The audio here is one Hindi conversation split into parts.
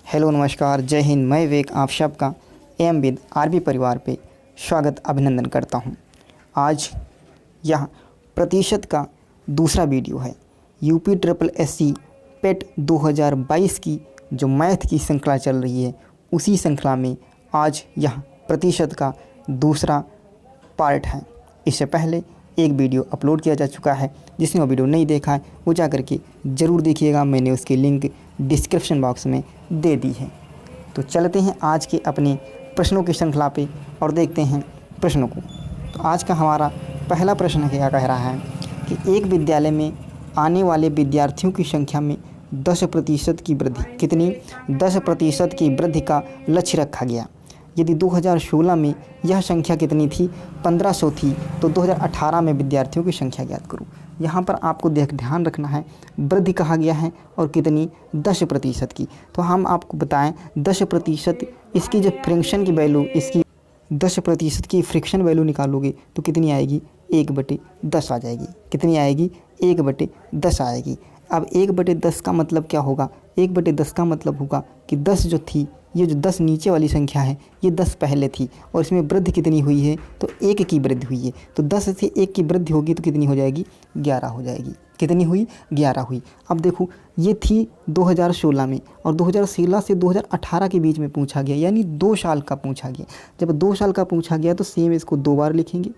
हेलो नमस्कार जय हिंद। मैं विवेक आप सबका एम विद आरबी परिवार पे स्वागत अभिनंदन करता हूं। आज यह प्रतिशत का दूसरा वीडियो है। यूपी ट्रिपल एससी पेट 2022 की जो मैथ की श्रृंखला चल रही है उसी श्रृंखला में आज यह प्रतिशत का दूसरा पार्ट है। इससे पहले एक वीडियो अपलोड किया जा चुका है, जिसने वो वीडियो नहीं देखा है वो जा करके ज़रूर देखिएगा। मैंने उसकी लिंक डिस्क्रिप्शन बॉक्स में दे दी है। तो चलते हैं आज के अपने प्रश्नों की श्रृंखला पे और देखते हैं प्रश्नों को। तो आज का हमारा पहला प्रश्न क्या कह रहा है कि एक विद्यालय में आने वाले विद्यार्थियों की संख्या में 10% की वृद्धि कितनी 10% की वृद्धि का लक्ष्य रखा गया। यदि 2016 में यह संख्या कितनी थी 1500 थी तो 2018 में विद्यार्थियों की संख्या ज्ञात करो। यहाँ पर आपको ध्यान रखना है वृद्धि कहा गया है और कितनी 10% की। तो हम आपको बताएं 10% इसकी जो फ्रिक्शन की वैल्यू इसकी 10% की फ्रिक्शन वैल्यू निकालोगे तो कितनी आएगी 1/10 आ जाएगी। कितनी आएगी 1/10 आएगी। अब 1/10 का मतलब क्या होगा 1/10 का मतलब होगा कि 10 जो थी ये जो 10 नीचे वाली संख्या है ये 10 पहले थी और इसमें वृद्धि कितनी हुई है तो 1 की वृद्धि हुई है। तो 10 से 1 की वृद्धि होगी तो कितनी हो जाएगी 11 हो जाएगी। कितनी हुई 11 हुई। अब देखो ये थी 2016 में और 2016 से 2018 के बीच में पूछा गया, यानी 2 साल का पूछा गया। जब 2 साल का पूछा गया तो सेम इसको 2 बार लिखेंगे।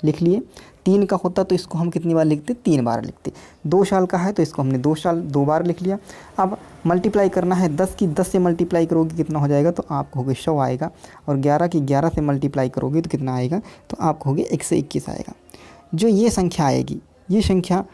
लिख लिए। 3 का होता तो इसको हम कितनी बार लिखते 3 बार लिखते। 2 साल का है तो इसको हमने 2 बार लिख लिया। अब मल्टीप्लाई करना है 10 की 10 से मल्टीप्लाई करोगे कितना हो जाएगा तो आपको होगे 100 आएगा। और 11 की 11 से मल्टीप्लाई करोगे तो कितना आएगा तो आपको होगे 121 आएगा। जो ये संख्या आएगी ये संख्या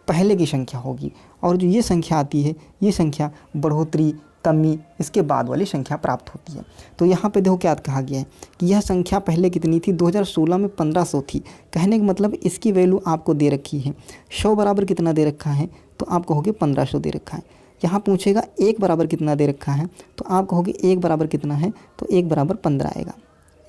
पहले की संख्या होगी और जो ये संख्या आती है ये संख्या बढ़ोतरी कमी इसके बाद वाली संख्या प्राप्त होती है। तो यहाँ पे देखो क्या कहा गया है कि यह संख्या पहले कितनी थी 2016 में 1500 थी। कहने का मतलब इसकी वैल्यू आपको दे रखी है 100 बराबर कितना दे रखा है तो आप कहोगे 1500 दे रखा है। यहाँ पूछेगा 1 बराबर कितना दे रखा है तो आप कहोगे 1 बराबर कितना है तो 1 बराबर 15 आएगा।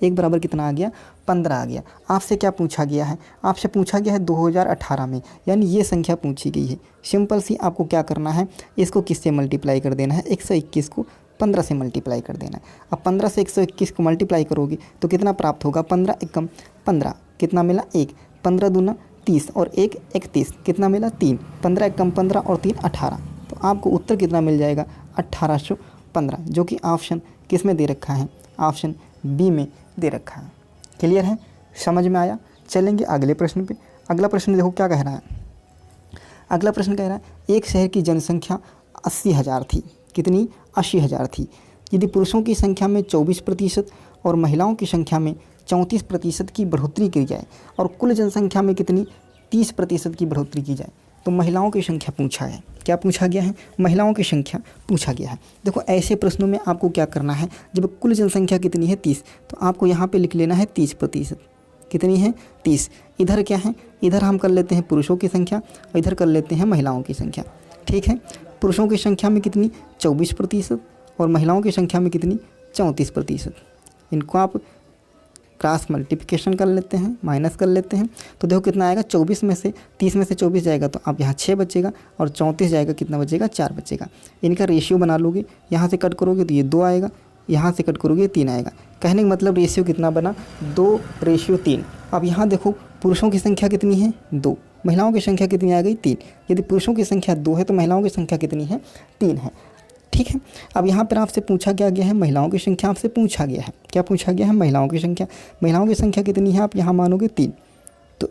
1 बराबर कितना आ गया 15 आ गया। आपसे क्या पूछा गया है आपसे पूछा गया है 2018 में, यानी ये संख्या पूछी गई है। सिंपल सी आपको क्या करना है इसको किससे मल्टीप्लाई कर देना है 121 को 15 से मल्टीप्लाई कर देना है। अब 15 से 121 को मल्टीप्लाई करोगे तो कितना प्राप्त होगा 15 एकम 15 कितना मिला 1, 15 दूना 30 और 1 31 कितना मिला 3, 15 एकम 15 और 3 18। तो आपको उत्तर कितना मिल जाएगा 1815, जो कि ऑप्शन किस में दे रखा है ऑप्शन बी में दे रखा है। क्लियर है, समझ में आया। चलेंगे अगले प्रश्न पे। अगला प्रश्न देखो क्या कह रहा है। अगला प्रश्न कह रहा है एक शहर की जनसंख्या 80,000 थी। कितनी 80,000 थी। यदि पुरुषों की संख्या में 24% और महिलाओं की संख्या में 34% की बढ़ोतरी की जाए और कुल जनसंख्या में कितनी 30% की बढ़ोतरी की जाए तो महिलाओं की संख्या पूछा है। क्या पूछा गया है महिलाओं की संख्या पूछा गया है। देखो ऐसे प्रश्नों में आपको क्या करना है जब कुल जनसंख्या कितनी है 30 तो आपको यहाँ पे लिख लेना है 30%। कितनी है 30। इधर क्या है इधर हम कर लेते हैं पुरुषों की संख्या और इधर कर लेते हैं महिलाओं की संख्या। ठीक है, पुरुषों की संख्या में कितनी 24% और महिलाओं की संख्या में कितनी 34%। इनको आप क्रॉस मल्टीप्लिकेशन कर लेते हैं माइनस कर लेते हैं तो देखो कितना आएगा 24 में से 30 में से 24 जाएगा तो आप यहाँ 6 बचेगा और 34 जाएगा कितना बचेगा 4 बचेगा। इनका रेशियो बना लोगे, यहाँ से कट करोगे तो ये 2 आएगा, यहाँ से कट करोगे 3 आएगा। कहने का मतलब रेशियो कितना बना 2:3। अब यहाँ देखो पुरुषों की संख्या कितनी है 2, महिलाओं की संख्या कितनी आ गई 3। यदि पुरुषों की संख्या 2 है तो महिलाओं की संख्या कितनी है 3 है। ठीक है, अब यहाँ पर आपसे पूछा क्या गया है महिलाओं की संख्या आपसे पूछा गया है। क्या पूछा गया है महिलाओं की संख्या। महिलाओं की संख्या कितनी है आप यहाँ मानोगे 3। तो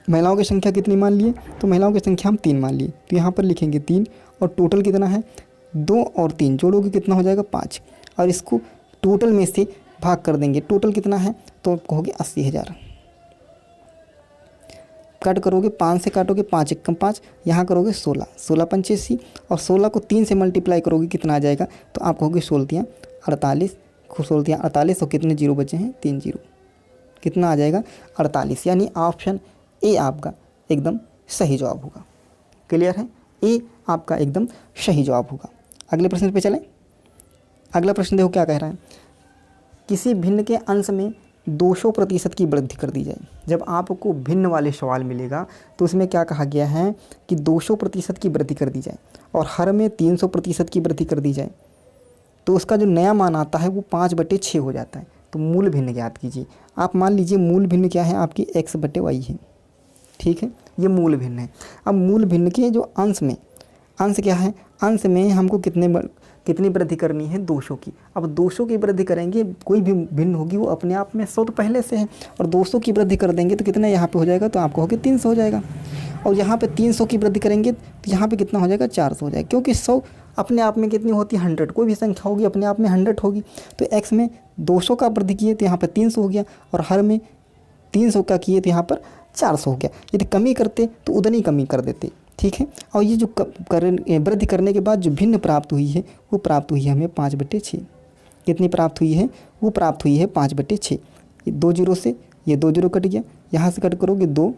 महिलाओं की संख्या कितनी मान लिए तो महिलाओं की संख्या हम 3 मान लिए तो यहाँ पर लिखेंगे 3 और टोटल कितना है 2 और 3 जोड़ोगे कितना हो जाएगा 5 और इसको टोटल में से भाग कर देंगे। टोटल कितना है तो कहोगे 80,000। कट करोगे 5 से काटोगे 5 एकम 5, यहाँ करोगे 16, 16 85 और 16 को 3 से मल्टीप्लाई करोगे कितना आ जाएगा तो आप कहोगे 16 48, 16 48 और कितने जीरो बचे हैं 3 जीरो, कितना आ जाएगा 48। यानी ऑप्शन ए आपका एकदम सही जवाब होगा। क्लियर है, ए आपका एकदम सही जवाब होगा। अगले प्रश्न पे चलें। अगला प्रश्न देखो क्या कह रहा है किसी भिन्न के अंश में 200% की वृद्धि कर दी जाए। जब आपको भिन्न वाले सवाल मिलेगा तो उसमें क्या कहा गया है कि 200% की वृद्धि कर दी जाए और हर में 300% की वृद्धि कर दी जाए तो उसका जो नया मान आता है वो 5/6 हो जाता है। तो मूल भिन्न ज्ञात कीजिए। आप मान लीजिए मूल भिन्न क्या है आपकी x/y है, ठीक है, ये मूल भिन्न है। अब मूल भिन्न के जो अंश क्या है, अंश में हमको कितनी वृद्धि करनी है, 200 की। अब 200 की वृद्धि करेंगे, कोई भी भिन्न होगी वो अपने आप में 100 तो पहले से है, और 200 की वृद्धि कर देंगे तो कितना यहाँ पे हो जाएगा, तो आपको हो गया 300 हो जाएगा। और यहाँ पे 300 की वृद्धि करेंगे तो यहाँ पे कितना हो जाएगा, 400 हो जाएगा, क्योंकि 100 अपने आप में कितनी होती है, 100। कोई भी संख्या होगी अपने आप में 100 होगी। तो x में 200 का वृद्धि किए तो यहाँ पर 300 हो गया, और हर में 300 का किए तो यहाँ पर 400 हो गया। यदि कमी करते तो उतनी कमी कर देते, ठीक है। और ये जो वृद्धि करने के बाद जो भिन्न प्राप्त हुई है वो प्राप्त हुई है हमें 5/6। कितनी प्राप्त हुई है, वो प्राप्त हुई है 5/6। ये 2 जीरो से ये 2 जीरो कट गया, यहाँ से कट करोगे 2,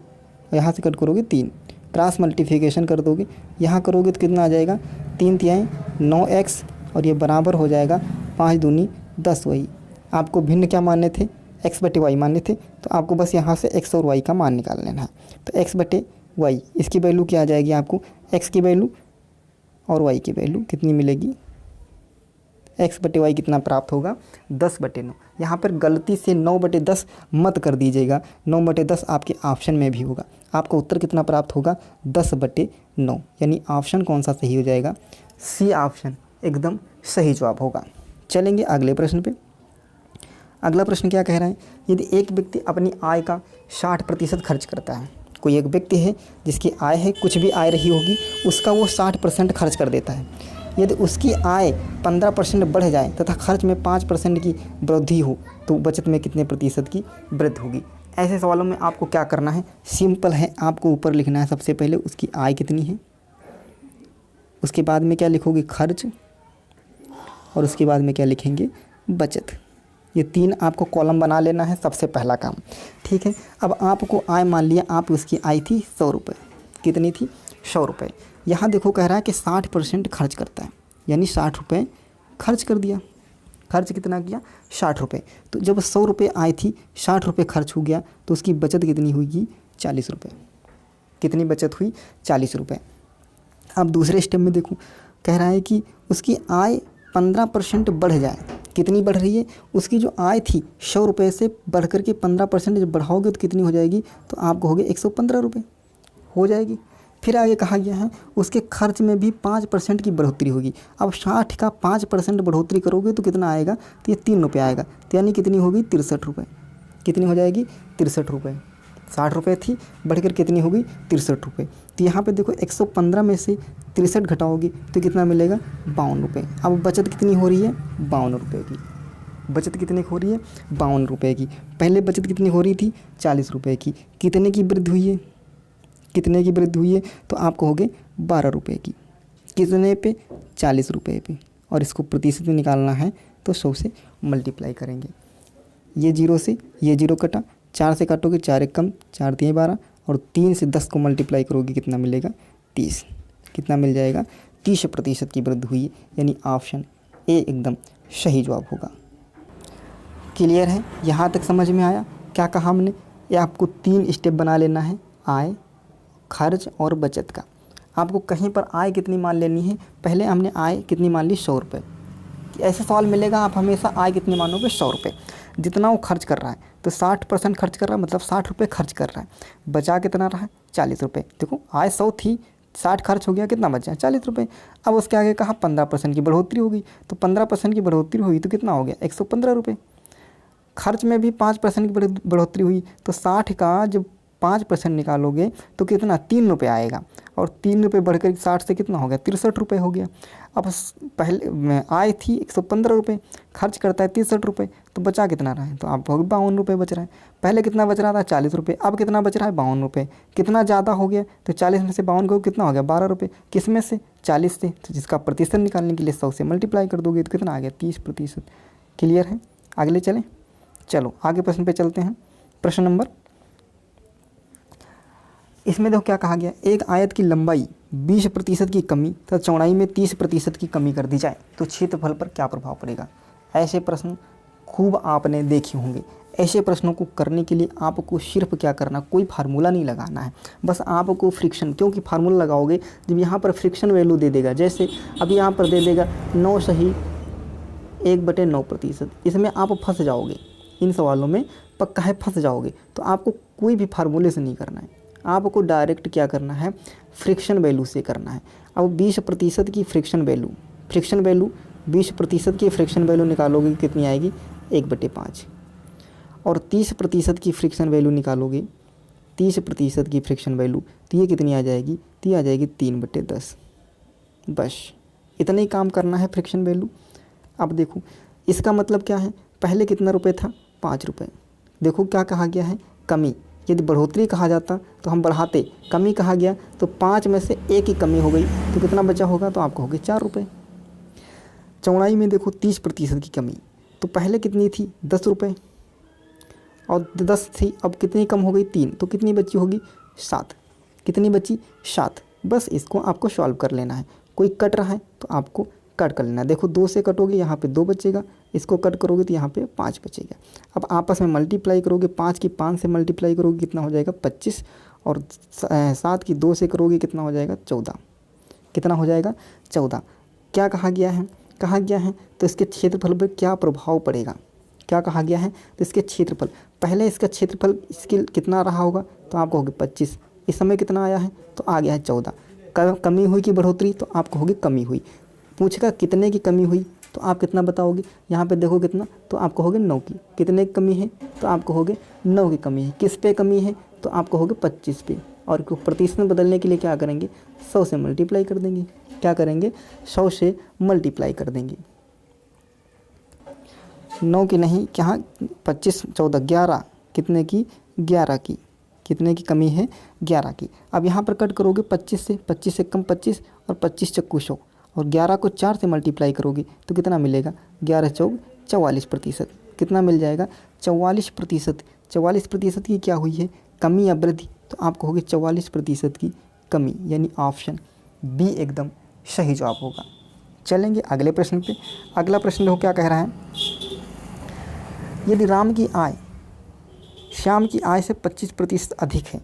यहाँ से कट करोगे 3, क्रॉस मल्टीप्लिकेशन कर दोगे, यहाँ करोगे तो कितना आ जाएगा, 3 तिहाई 9x, और ये बराबर हो जाएगा 5 दूनी 10। वही आपको भिन्न क्या मानने थे, x/y मानने थे, तो आपको बस यहाँ से x और y का मान निकाल लेना है। तो x/y इसकी वैल्यू क्या आ जाएगी, आपको x की वैल्यू और y की वैल्यू कितनी मिलेगी, x/y कितना प्राप्त होगा, 10/9। यहाँ पर गलती से 9/10 मत कर दीजिएगा, 9/10 आपके ऑप्शन में भी होगा। आपका उत्तर कितना प्राप्त होगा, 10/9। यानी ऑप्शन कौन सा सही हो जाएगा, सी ऑप्शन एकदम सही जवाब होगा। चलेंगे अगले प्रश्न पे। अगला प्रश्न क्या कह रहा है, यदि एक व्यक्ति अपनी आय का 60% खर्च करता है, कोई एक व्यक्ति है जिसकी आय है, कुछ भी आय रही होगी उसका वो 60% खर्च कर देता है। यदि उसकी आय 15% बढ़ जाए तथा खर्च में 5% की वृद्धि हो तो बचत में कितने प्रतिशत की वृद्धि होगी। ऐसे सवालों में आपको क्या करना है, सिंपल है, आपको ऊपर लिखना है सबसे पहले उसकी आय कितनी है, उसके बाद में क्या लिखोगे, खर्च, और उसके बाद में क्या लिखेंगे, बचत। ये 3 आपको कॉलम बना लेना है, सबसे पहला काम, ठीक है। अब आपको आय मान लिया, आप उसकी आय थी 100 रुपये, कितनी थी, 100 रुपये। यहाँ देखो कह रहा है कि 60% खर्च करता है, यानी 60 रुपये खर्च कर दिया। खर्च कितना किया, 60 रुपये। तो जब 100 रुपये आय थी, 60 रुपये खर्च हो गया, तो उसकी बचत कितनी हुई, 40 रुपये। कितनी बचत हुई, 40 रुपये। अब दूसरे स्टेप में देखो, कह रहा है कि उसकी आय 15% बढ़ जाए। कितनी बढ़ रही है, उसकी जो आय थी 100 रुपये से बढ़ कर के 15% जब बढ़ाओगे तो कितनी हो जाएगी, तो आपको हो गया 115 रुपये हो जाएगी। फिर आगे कहा गया है उसके खर्च में भी 5% की बढ़ोतरी होगी। अब 60 का 5% बढ़ोतरी करोगे तो कितना आएगा, तो ये 3 रुपये आएगा, तो यानी कितनी होगी, 63 रुपये। कितनी हो जाएगी, 63 रुपये। 60 रुपये थी, बढ़कर कितनी होगी, 63 रुपये। तो यहाँ पे देखो 115 में से 63 घटाओगे तो कितना मिलेगा, 52 रुपये। अब बचत कितनी हो रही है, 52 रुपये की। बचत कितने की हो रही है, 52 रुपये की। पहले बचत कितनी हो रही थी, 40 रुपये की। कितने की वृद्धि हुई है, कितने की वृद्धि हुई है, तो आपको हो गए 12 रुपये की। कितने पे, 40 रुपये पे। और इसको प्रतिशत में निकालना है तो 100 से मल्टीप्लाई करेंगे। ये 0 से ये 0 कटा, 4 से काटोगे 4 एक कम, 4 3 12, और 3 से 10 को मल्टीप्लाई करोगे कितना मिलेगा, 30। कितना मिल जाएगा, 30% की वृद्धि हुई है, यानी ऑप्शन ए एकदम सही जवाब होगा। क्लियर है, यहाँ तक समझ में आया क्या कहा हमने। ये आपको 3 स्टेप बना लेना है, आय, खर्च और बचत का। आपको कहीं पर आय कितनी मान लेनी है, पहले हमने आय कितनी मान ली, 100 रुपये। ऐसा सवाल मिलेगा, आप हमेशा आय कितनी मानोगे, 100 रुपये। जितना वो खर्च कर रहा है, तो 60% खर्च कर रहा है, मतलब 60 रुपये खर्च कर रहा है। बचा कितना रहा है, 40 रुपये। देखो आय 100 थी, 60 खर्च हो गया, कितना बचा, 40 रुपये। अब उसके आगे कहा 15% की बढ़ोतरी होगी, तो 15% की बढ़ोतरी हुई तो कितना हो गया, 115 रुपये। खर्च में भी 5% की बढ़ोतरी हुई, तो 60 का जब 5% निकालोगे तो कितना, 3 रुपये आएगा। और 3 रुपये बढ़कर 60 से कितना हो गया, 63 रुपये हो गया। अब पहले आय थी 115 रुपये, खर्च करता है 63 रुपये, तो बचा कितना रहा है, तो आप 52 रुपये बच रहा है। पहले कितना बच रहा था, 40 रुपये, अब कितना बच रहा है, 52 रुपये। कितना ज़्यादा हो गया, तो 40 में से 52 को कितना हो गया, 12 रुपये। किस में से, 40 से। तो जिसका प्रतिशत निकालने के लिए 100 से मल्टीप्लाई कर दोगे तो कितना आ गया, 30%। क्लियर है, अगले चलें। चलो आगे प्रश्न पे चलते हैं। प्रश्न नंबर, इसमें देखो क्या कहा गया, एक आयत की लंबाई 20% की कमी तथा चौड़ाई में 30% की कमी कर दी जाए तो क्षेत्रफल पर क्या प्रभाव पड़ेगा। ऐसे प्रश्न खूब आपने देखे होंगे। ऐसे प्रश्नों को करने के लिए आपको सिर्फ क्या करना, कोई फार्मूला नहीं लगाना है, बस आपको फ्रिक्शन, क्योंकि फार्मूला लगाओगे जब यहाँ पर फ्रिक्शन वैल्यू दे देगा, जैसे अभी यहाँ पर दे देगा 9 सही 1/9%। इसमें आप फंस जाओगे, इन सवालों में पक्का है फंस जाओगे। तो आपको कोई भी फार्मूले से नहीं करना है, आपको डायरेक्ट क्या करना है, फ्रिक्शन वैल्यू से करना है। अब 20% की फ्रिक्शन वैल्यू 20% की फ्रिक्शन वैल्यू निकालोगे कितनी आएगी, 1/5। और 30% की फ्रिक्शन वैल्यू निकालोगे, 30% की फ्रिक्शन वैल्यू, तो ये कितनी आ जाएगी, तो ये आ जाएगी 3/10। बस इतना ही काम करना है फ्रिक्शन वैल्यू। अब देखो इसका मतलब क्या है, पहले कितना रुपए था, 5 रुपये। देखो क्या कहा गया है, कमी। यदि बढ़ोतरी कहा जाता तो हम बढ़ाते, कमी कहा गया तो 5 में से 1 की कमी हो गई, तो कितना बचा होगा, तो आपको हो गए 4 रुपये। चौड़ाई में देखो 30% की कमी, तो पहले कितनी थी, 10 रुपये, और 10 थी, अब कितनी कम हो गई, 3, तो कितनी बची होगी, 7। कितनी बची, 7। बस इसको आपको सॉल्व कर लेना है। कोई कट रहा है तो आपको कट कर लेना है। देखो 2 से कटोगे यहाँ पे 2 बचेगा, इसको कट करोगे तो यहाँ पे 5 बचेगा। अब आपस में मल्टीप्लाई करोगे, 5 की 5 से मल्टीप्लाई करोगे कितना हो जाएगा, 25, और 7 की 2 से करोगे कितना हो जाएगा, 14। कितना हो जाएगा, 14। क्या कहा गया है, कहा गया है तो इसके क्षेत्रफल पर क्या प्रभाव पड़ेगा, क्या कहा गया है, तो इसके क्षेत्रफल, पहले इसका क्षेत्रफल इसके कितना रहा होगा, तो आपको होगी 25, इस समय कितना आया है, तो आ गया है 14। कमी हुई कि बढ़ोतरी, तो आपको होगी कमी हुई। पूछेगा कितने की कमी हुई, तो आप कितना बताओगे, यहाँ पे देखो कितना, तो आपको होगे 9 की। कितने की कमी है, तो आपको होगे 9 की कमी है। किस पे कमी है, तो आपको होगे 25 पे। और प्रतिशत में बदलने के लिए क्या करेंगे, 100 से मल्टीप्लाई कर देंगे। क्या करेंगे, 100 से मल्टीप्लाई कर देंगे। 9 की नहीं, क्या 25, 14, 11, कितने की, 11 की। कितने की कमी है, 11 की। अब यहाँ पर कट करोगे 25 से, 25 से कम 25, और 25 चक्कू 100, और 11 को 4 से मल्टीप्लाई करोगे तो कितना मिलेगा, 11 चौक 44%। कितना मिल जाएगा, 44%। 44% की क्या हुई है, कमी या वृद्धि, तो आपको होगी 44% की कमी, यानी ऑप्शन बी एकदम सही जवाब होगा। चलेंगे अगले प्रश्न पे। अगला प्रश्न देखो क्या कह रहा है, यदि राम की आय श्याम की आय से 25% अधिक है,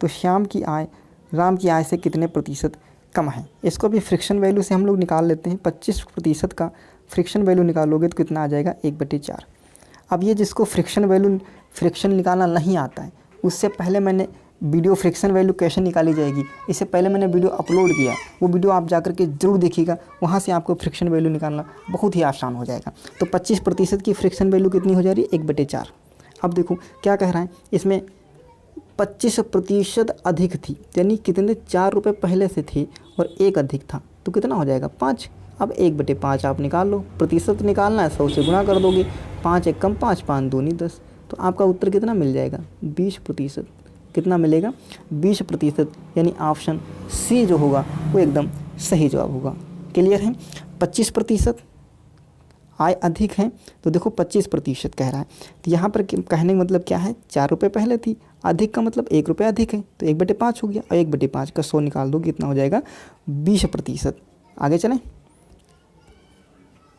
तो श्याम की आय राम की आय से कितने प्रतिशत कम है। इसको भी फ्रिक्शन वैल्यू से हम लोग निकाल लेते हैं। 25% का फ्रिक्शन वैल्यू निकालोगे तो कितना आ जाएगा, 1/4। अब ये जिसको फ्रिक्शन निकालना नहीं आता है, उससे पहले मैंने वीडियो फ्रिक्शन वैल्यू कैसे निकाली जाएगी, इससे पहले मैंने वीडियो अपलोड किया, वो वीडियो आप जाकर के ज़रूर देखिएगा। वहाँ से आपको फ्रिक्शन वैल्यू निकालना बहुत ही आसान हो जाएगा। तो 25% की फ्रिक्शन वैल्यू कितनी हो जा रही है, 1/4। अब देखो क्या कह रहा है, इसमें 25% अधिक थी, यानी कितने, 4 रुपये पहले से थे और 1 अधिक था, तो कितना हो जाएगा, 5। अब 1/5 आप निकाल लो, प्रतिशत निकालना है, 100 से गुणा कर दोगे, 5 1 कम 5, 5 दूनी 10, तो आपका उत्तर कितना मिल जाएगा, 20%। कितना मिलेगा, 20%, यानी ऑप्शन सी जो होगा वो एकदम सही जवाब होगा। क्लियर है। 25% आय अधिक है, तो देखो 25% कह रहा है, तो यहाँ पर कहने का मतलब क्या है, 4 रुपये पहले थी, अधिक का मतलब 1 रुपये अधिक है, तो 1/5 हो गया, और 1/5 का 100 निकाल दो, कितना हो जाएगा, 20%। आगे चलें।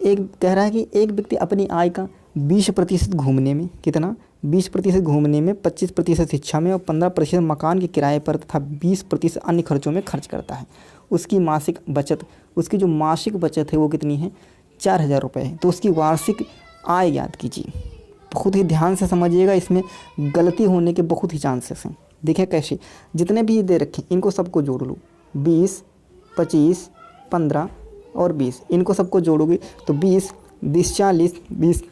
एक कह रहा है कि एक व्यक्ति अपनी आय का 20% घूमने में, कितना, 20% घूमने में, 25% शिक्षा में और 15% मकान के किराए पर तथा 20% अन्य खर्चों में खर्च करता है। उसकी मासिक बचत, उसकी जो मासिक बचत है वो कितनी है, 4000 रुपये है। तो उसकी वार्षिक आय ज्ञात कीजिए। बहुत ही ध्यान से समझिएगा, इसमें गलती होने के बहुत ही चांसेस हैं। देखिए कैसे, जितने भी दे रखे इनको सबको जोड़ लो, 20, 25, 15 और 20, इनको सबको जोड़ोगे तो 20, 20 40, 20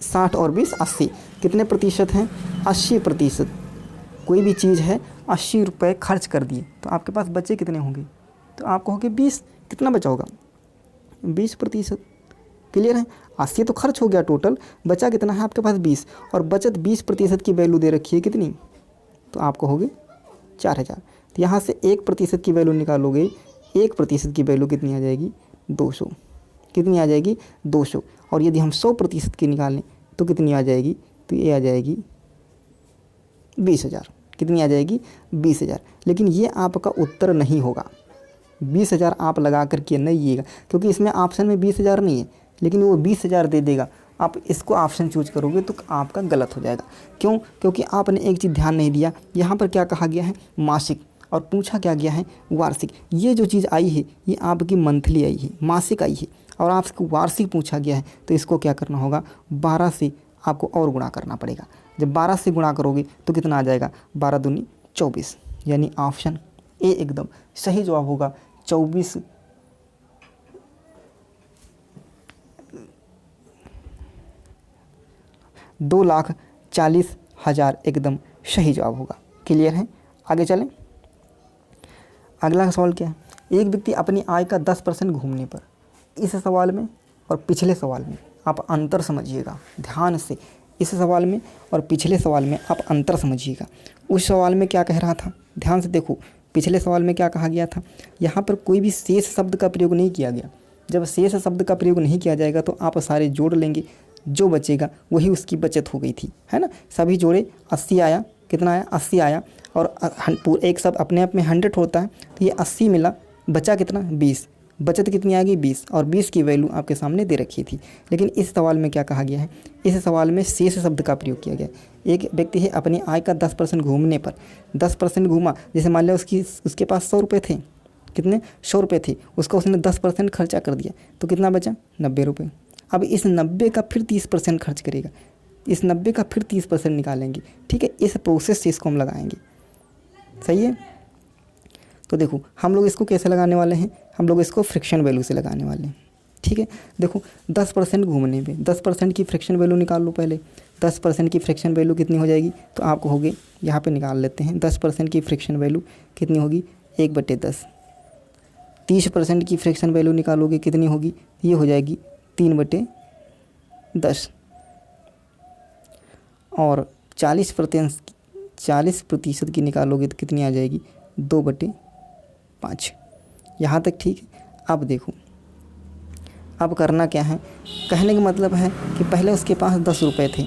60 और 20 80, कितने प्रतिशत हैं, 80%। कोई भी चीज़ है 80 रुपये खर्च कर दिए, तो आपके पास बचे कितने होंगे, तो आपको होंगे 20, कितना बचा होगा, 20%। क्लियर है। 80 तो खर्च हो गया टोटल, बचा कितना है आपके पास 20, और बचत 20% की वैल्यू दे रखी है कितनी, तो आपको होगी 4000। तो यहाँ से 1% की वैल्यू निकालोगे, 1% की वैल्यू कितनी आ जाएगी, 200। कितनी आ जाएगी, 200। और यदि हम 100% की निकालें तो कितनी आ जाएगी, तो ये आ जाएगी 20,000। कितनी आ जाएगी, 20,000। लेकिन ये आपका उत्तर नहीं होगा, 20,000 आप लगा करके नहीं आइएगा, क्योंकि इसमें ऑप्शन में 20,000 नहीं है, लेकिन वो 20,000 दे देगा। आप इसको ऑप्शन चूज करोगे तो आपका गलत हो जाएगा। क्यों, क्योंकि आपने एक चीज़ ध्यान नहीं दिया, यहाँ पर क्या कहा गया है, मासिक, और पूछा क्या गया है, वार्षिक। ये जो चीज़ आई है ये आपकी मंथली आई है, मासिक आई है, और आपको वार्षिक पूछा गया है तो इसको क्या करना होगा, 12 से आपको और गुणा करना पड़ेगा। जब 12 से गुणा करोगे तो कितना आ जाएगा, 12 दूनी 24, यानी ऑप्शन ए एकदम सही जवाब होगा। 24 2,40,000 एकदम सही जवाब होगा। क्लियर है, आगे चलें। अगला सवाल क्या है, एक व्यक्ति अपनी आय का 10% घूमने पर। इस सवाल में और पिछले सवाल में आप अंतर समझिएगा ध्यान से। इस सवाल में और पिछले सवाल में आप अंतर समझिएगा। उस सवाल में क्या कह रहा था, ध्यान से देखो। पिछले सवाल में क्या कहा गया था, यहाँ पर कोई भी शेष शब्द का प्रयोग नहीं किया गया। जब शेष शब्द का प्रयोग नहीं किया जाएगा तो आप सारे जोड़ लेंगे, जो बचेगा वही उसकी बचत हो गई थी, है ना। सभी जोड़े 80 आया, कितना आया, 80 आया, और एक सब अपने आप में 100 होता है, तो ये 80 मिला, बचा कितना, 20। बचत कितनी आ गई, 20, और 20 की वैल्यू आपके सामने दे रखी थी। लेकिन इस सवाल में क्या कहा गया है, इस सवाल में शेष शब्द का प्रयोग किया गया है। एक व्यक्ति है अपनी आय का 10% घूमने पर, 10% घूमा, जैसे मान लिया उसके पास 100 रुपये थे, कितने, 100 रुपये थे, उसका उसने 10% खर्चा कर दिया, तो कितना बचा, 90 रुपये। अब इस 90 का फिर 30% खर्च करेगा, इस 90 का फिर 30% निकालेंगे, ठीक है। इस प्रोसेस से इसको हम लगाएंगे, सही है। तो देखो हम लोग इसको कैसे लगाने वाले हैं, हम लोग इसको फ्रिक्शन वैल्यू से लगाने वाले हैं, ठीक है। देखो 10% घूमने में 10% की फ्रिक्शन वैल्यू निकाल लो पहले। 10% की फ्रिक्शन वैल्यू कितनी हो जाएगी, तो आपको होगी, यहाँ पे निकाल लेते हैं। 10% की फ्रिक्शन वैल्यू कितनी होगी, 1/10। 30% की फ्रिक्शन वैल्यू निकालोगे कितनी होगी, ये हो जाएगी 3/10। और 40% की निकालोगे तो कितनी आ जाएगी, 2/5। यहाँ तक ठीक है। अब देखो अब करना क्या है, कहने का मतलब है कि पहले उसके पास 10 रुपये थे,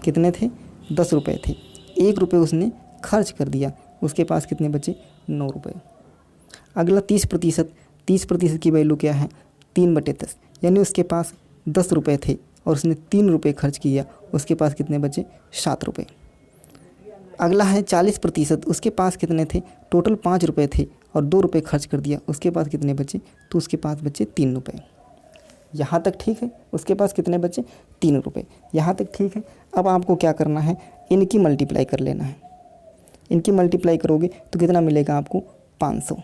कितने थे, 10 रुपये थे, 1 रुपये उसने खर्च कर दिया, उसके पास कितने बचे, 9 रुपये। अगला 30% की वैल्यू क्या है, 3/10, यानी उसके पास 10 रुपये थे और उसने 3 रुपये खर्च किया, उसके पास कितने बचे, 7 रुपये। अगला है 40%, उसके पास कितने थे, टोटल 5 रुपये थे और 2 रुपये खर्च कर दिया, उसके पास कितने बचे, तो उसके पास बचे 3 रुपये। यहाँ तक ठीक है, उसके पास कितने बचे, 3 रुपये। यहाँ तक ठीक है। अब आपको क्या करना है, इनकी मल्टीप्लाई कर लेना है। इनकी मल्टीप्लाई करोगे तो कितना मिलेगा आपको, 500,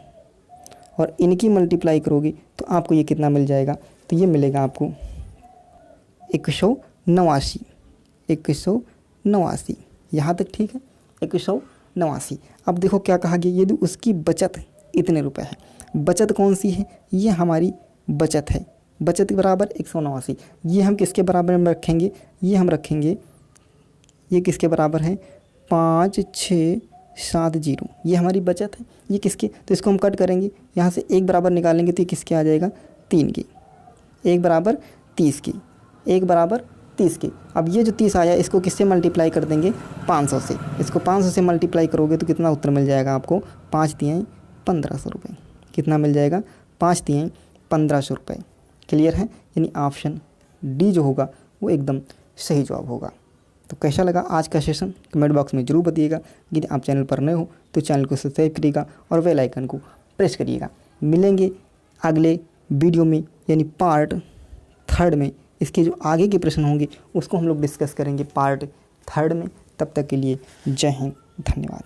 और इनकी मल्टीप्लाई करोगे तो आपको ये कितना मिल जाएगा, तो ये मिलेगा आपको 189। 189, यहाँ तक ठीक है, 189। अब देखो क्या कहा गया, यदि उसकी बचत इतने रुपए है, बचत कौन सी है, ये हमारी बचत है, बचत बराबर 189। ये हम किसके बराबर में रखेंगे, ये हम रखेंगे, ये किसके बराबर है, 5670, ये हमारी बचत है। ये किसके, तो इसको हम कट करेंगे, यहाँ से 1 बराबर निकालेंगे तो ये किसके आ जाएगा, 3 की, 1 बराबर 30 की, 1 बराबर 30 की। अब ये जो 30 आया इसको किससे मल्टीप्लाई कर देंगे, 500 से। इसको 500 से मल्टीप्लाई करोगे तो कितना उत्तर मिल जाएगा आपको, 5 तिहाई 1500 रुपये। कितना मिल जाएगा, 5 तिहाई 1500 रुपये। क्लियर है, यानी ऑप्शन डी जो होगा वो एकदम सही जवाब होगा। तो कैसा लगा आज का सेशन, कमेंट बॉक्स में ज़रूर बताइएगा। यदि आप चैनल पर नए हो तो चैनल को सब्सक्राइब करिएगा और बेल आइकन को प्रेस करिएगा। मिलेंगे अगले वीडियो में, यानी पार्ट 3 में। इसके जो आगे के प्रश्न होंगे उसको हम लोग डिस्कस करेंगे पार्ट 3 में। तब तक के लिए जय हिंद, धन्यवाद।